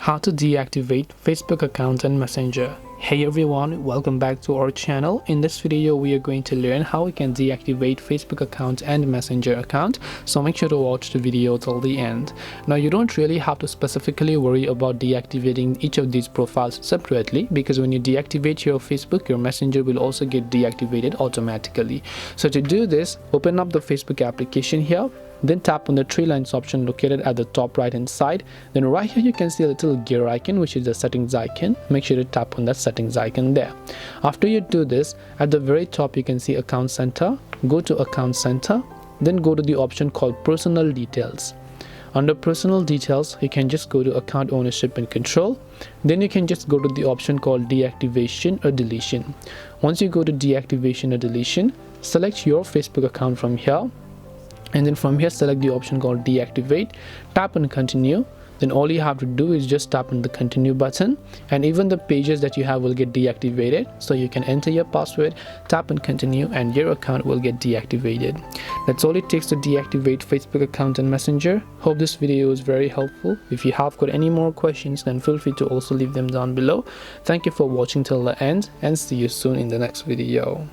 How to deactivate Facebook account and Messenger. Hey everyone, welcome back to our channel. In this video we are going to learn how we can deactivate Facebook account and Messenger account, so make sure to watch the video till the end. Now you don't really have to specifically worry about deactivating each of these profiles separately, because when you deactivate your Facebook, your Messenger will also get deactivated automatically. So to do this, open up the Facebook application here. Then tap on the three lines option located at the top right hand side. Then right here you can see a little gear icon, which is the settings icon. Make sure to tap on that settings icon there. After you do this, at the very top you can see account center. Go to account center, then go to the option called personal details. Under personal details, you can just go to account ownership and control. Then you can just go to the option called deactivation or deletion. Once you go to deactivation or deletion, select your Facebook account from here. And then from here select the option called deactivate, tap on continue. Then all you have to do is just tap on the continue button, and even the pages that you have will get deactivated. So you can enter your password, tap on continue, and your account will get deactivated. That's all it takes to deactivate Facebook account and Messenger. Hope this video is very helpful. If you have got any more questions, then feel free to also leave them down below. Thank you for watching till the end, and see you soon in the next video.